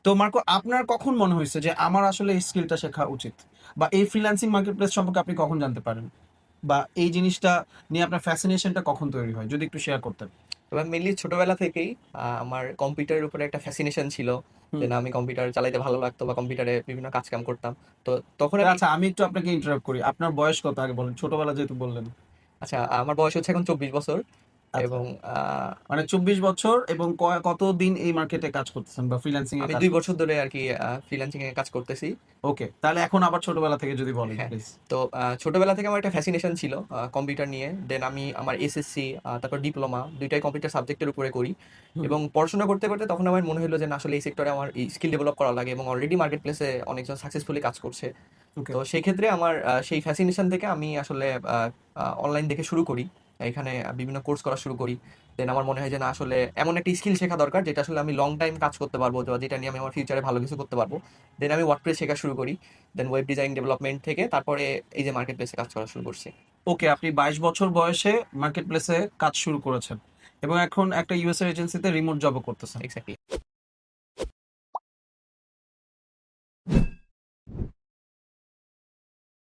তো মার্কো, আপনার কখন মনে হয়েছে যে আমার আসলে এই স্কিলটা শেখা উচিত, বা এই ফ্রিল্যান্সিং মার্কেট প্লেস সম্পর্কে আপনি কখন জানতে পারেন, বা এই জিনিসটা নিয়ে আপনার ফ্যাসিনেশনটা কখন তৈরি হয়, যদি একটু শেয়ার করতেন। এবার মেনলি ছোটবেলা থেকেই আমার কম্পিউটারের উপরে একটা ফ্যাসিনেশন ছিল, যে হুম। না আমি কম্পিউটার চালাইতে ভালো লাগতো বা কম্পিউটারে বিভিন্ন কাজ কাম করতাম। তো তখন আমি আচ্ছা, আমি একটু আপনাকে ইন্টারাপ্ট করি, আপনার বয়স কত আগে বলেন, ছোটবেলা যেহেতু বললেন। আচ্ছা, আমার বয়স হচ্ছে এখন 24 বছর। আচ্ছা, এবং মানে 24 বছর, এবং কতদিন এই মার্কেটে কাজ করতেছেন বা ফ্রিল্যান্সিং এ আমি কাজ 2 বছর করতেছেন? ধরে আর কি ফ্রিল্যান্সিং এ কাজ করতেছি। ওকে, তাহলে এখন আবার ছোটবেলা থেকে যদি বলেন হ্যাঁ, প্লিজ। তো ছোটবেলা থেকে আমার একটা ফ্যাসিনেশন ছিল কম্পিউটার নিয়ে। দেন আমি আমার এসএসসি তারপর ডিপ্লোমা ২টাই কম্পিউটার সাবজেক্টের উপরে করি। হুম। এবং পড়াশোনা করতে, করতে তখন আমার মনে হলো যে না আসলে এই সেক্টরে আমার এই স্কিল ডেভেলপ করা লাগে এবং অলরেডি মার্কেট প্লেসে অনেকজন সাকসেসফুলি কাজ করছে। ওকে। তো সেই ক্ষেত্রে আমার সেই ফ্যাসিনেশন থেকে আমি আসলে অনলাইন দেখে শুরু করি। এখানে বিভিন্ন কোর্স করা শুরু করি। দেন আমার মনে হয় যে না আসলে এমন একটা স্কিল শেখা দরকার যেটা আসলে আমি লং টাইম কাজ করতে পারবো, বা যেটা নিয়ে আমি আমার ফিউচারে ভালো কিছু করতে পারবো। দেন আমি ওয়ার্ডপ্রেস শেখা শুরু করি। দেন ওয়েব ডিজাইন ডেভেলপমেন্ট থেকে তারপরে এই যে মার্কেট প্লেসে কাজ করা শুরু করছি। ওকে, আপনি 22 বছর বয়সে মার্কেট প্লেসে কাজ শুরু করেছেন, এবং এখন একটা ইউএস এর এজেন্সিতে রিমোট জবও করতেছেন। এক্স্যাক্টলি।